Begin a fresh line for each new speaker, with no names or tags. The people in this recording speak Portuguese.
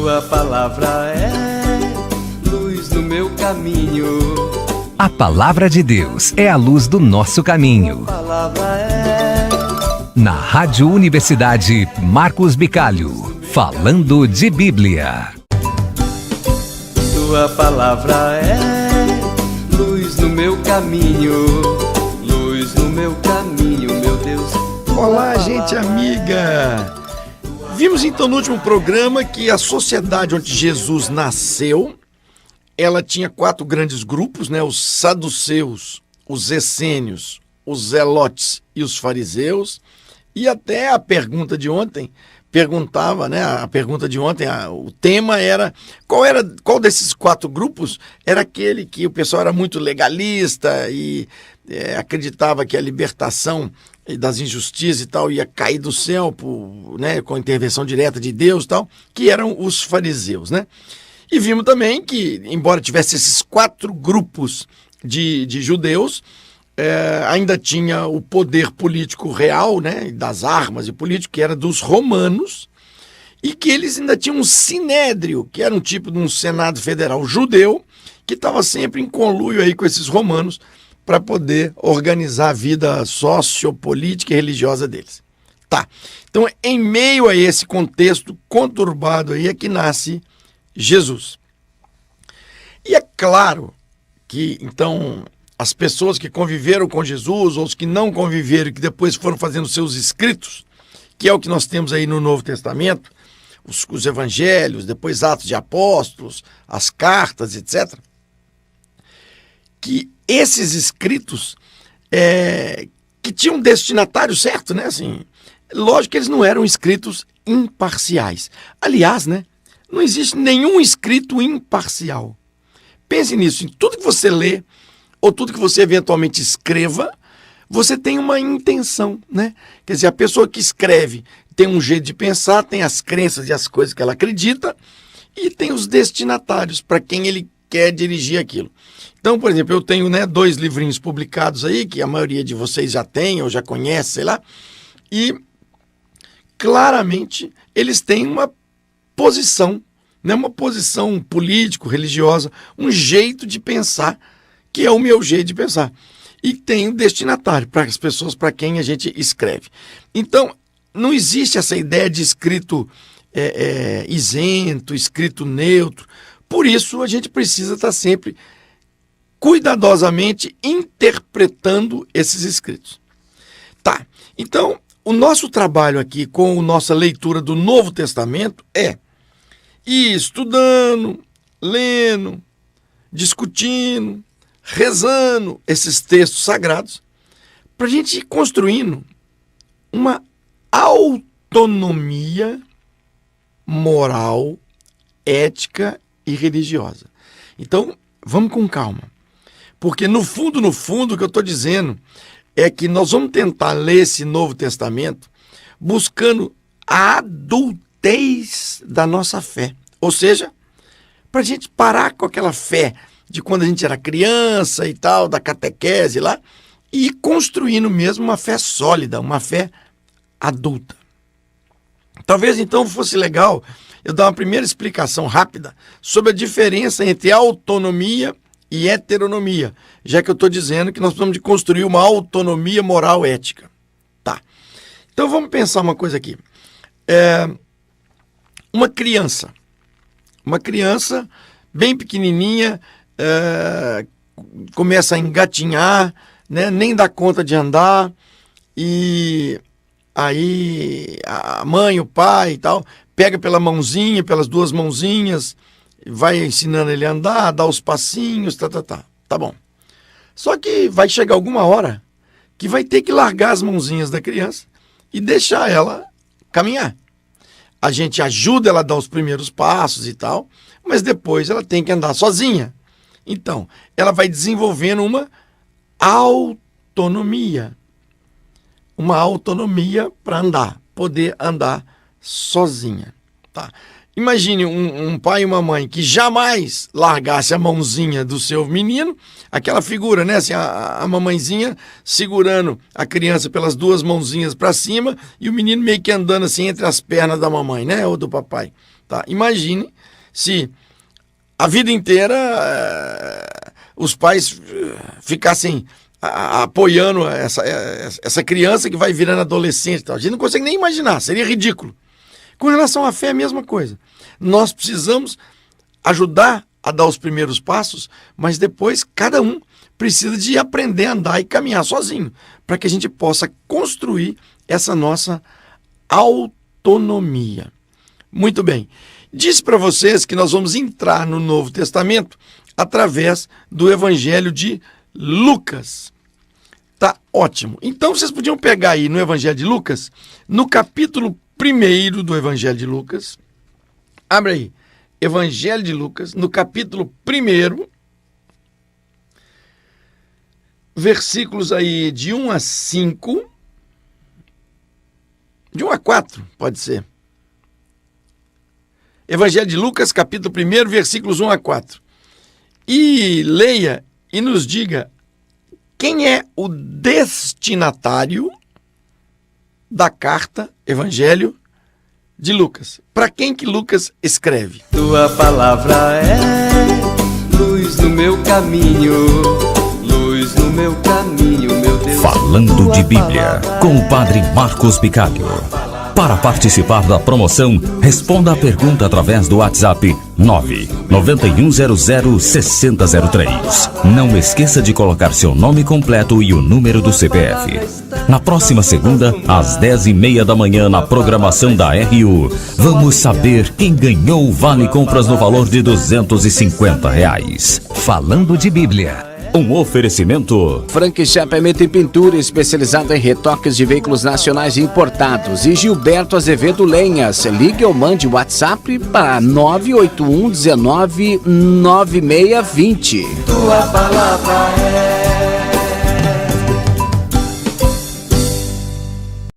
Tua palavra é luz no meu caminho.
A palavra de Deus é a luz do nosso caminho.
A palavra é...
Na Rádio Universidade Marcos Bicalho, falando de Bíblia.
Tua palavra é luz no meu caminho. Luz no meu caminho, meu Deus.
Olá, gente amiga! Vimos então no último programa que a sociedade onde Jesus nasceu, ela tinha 4 grandes grupos, né? Os saduceus, os essênios, os zelotes e os fariseus. E até a pergunta de ontem perguntava, né? A pergunta de ontem, o tema era qual desses 4 grupos era aquele que o pessoal era muito legalista e acreditava que a libertação das injustiças e tal ia cair do céu com a intervenção direta de Deus e tal, que eram os fariseus, né? E vimos também que, embora tivesse esses 4 grupos de judeus, ainda tinha o poder político real, né, das armas e político, que era dos romanos, e que eles ainda tinham um sinédrio, que era um tipo de um senado federal judeu, que estava sempre em conluio aí com esses romanos, para poder organizar a vida sociopolítica e religiosa deles. Tá, então em meio a esse contexto conturbado aí é que nasce Jesus. E é claro que, então, as pessoas que conviveram com Jesus, ou os que não conviveram e que depois foram fazendo seus escritos, que é o que nós temos aí no Novo Testamento, os evangelhos, depois Atos de Apóstolos, as cartas, etc., que esses escritos que tinham um destinatário certo, né? Assim, lógico que eles não eram escritos imparciais. Aliás, né? Não existe nenhum escrito imparcial. Pense nisso, em tudo que você lê, ou tudo que você eventualmente escreva, você tem uma intenção, né? Quer dizer, a pessoa que escreve tem um jeito de pensar, tem as crenças e as coisas que ela acredita, e tem os destinatários para quem ele quer dirigir aquilo. Então, por exemplo, eu tenho 2 livrinhos publicados aí, que a maioria de vocês já tem ou já conhece, sei lá, e claramente eles têm uma posição, né? Uma posição político-religiosa, um jeito de pensar, que é o meu jeito de pensar. E tem um destinatário para as pessoas para quem a gente escreve. Então, não existe essa ideia de escrito isento, escrito neutro. Por isso, a gente precisa estar sempre cuidadosamente interpretando esses escritos. Tá, então, o nosso trabalho aqui com a nossa leitura do Novo Testamento é ir estudando, lendo, discutindo, rezando esses textos sagrados, para a gente ir construindo uma autonomia moral, ética e religiosa. Então, vamos com calma. Porque no fundo, o que eu estou dizendo é que nós vamos tentar ler esse Novo Testamento buscando a adultez da nossa fé. Ou seja, para a gente parar com aquela fé de quando a gente era criança e tal, da catequese lá, e ir construindo mesmo uma fé sólida, uma fé adulta. Talvez então fosse legal eu dar uma primeira explicação rápida sobre a diferença entre autonomia e heteronomia, já que eu estou dizendo que nós precisamos de construir uma autonomia moral ética. Tá. Então vamos pensar uma coisa aqui. Uma criança bem pequenininha, começa a engatinhar, né, nem dá conta de andar, e aí a mãe, o pai e tal, pega pela mãozinha, pelas 2 mãozinhas, vai ensinando ele a andar, dá os passinhos, tá bom. Só que vai chegar alguma hora que vai ter que largar as mãozinhas da criança e deixar ela caminhar. A gente ajuda ela a dar os primeiros passos e tal, mas depois ela tem que andar sozinha. Então, ela vai desenvolvendo uma autonomia. Uma autonomia para andar, poder andar sozinha. Tá? Imagine um pai e uma mãe que jamais largasse a mãozinha do seu menino, aquela figura, né? Assim, a mamãezinha segurando a criança pelas 2 mãozinhas para cima e o menino meio que andando assim entre as pernas da mamãe, né? Ou do papai. Tá? Imagine se a vida inteira os pais ficassem apoiando essa criança que vai virando adolescente. A gente não consegue nem imaginar, seria ridículo. Com relação à fé, é a mesma coisa. Nós precisamos ajudar a dar os primeiros passos, mas depois cada um precisa de aprender a andar e caminhar sozinho, para que a gente possa construir essa nossa autonomia. Muito bem. Disse para vocês que nós vamos entrar no Novo Testamento através do Evangelho de Lucas. Tá ótimo. Então vocês podiam pegar aí no Evangelho de Lucas, no capítulo 1 do Evangelho de Lucas. Abre aí. Evangelho de Lucas, no capítulo 1, versículos aí de 1 a 5, de 1 a 4, pode ser. Evangelho de Lucas, capítulo 1, versículos 1 a 4. E leia e nos diga quem é o destinatário da carta Evangelho de Lucas. Para quem que Lucas escreve?
Tua palavra é luz no meu caminho, luz no meu caminho, meu Deus.
Falando de Bíblia, com o Padre Marcos Bicalho. Para participar da promoção, responda a pergunta através do WhatsApp 991006003. Não esqueça de colocar seu nome completo e o número do CPF. Na próxima segunda, às 10h30 da manhã, na programação da RU, vamos saber quem ganhou o Vale Compras no valor de R$250.
Falando de Bíblia.
Um oferecimento.
Frank Chapeamento e Pintura, especializado em retoques de veículos nacionais importados. E Gilberto Azevedo Lenhas. Ligue ou mande WhatsApp para 981 19 9620.
Tua palavra é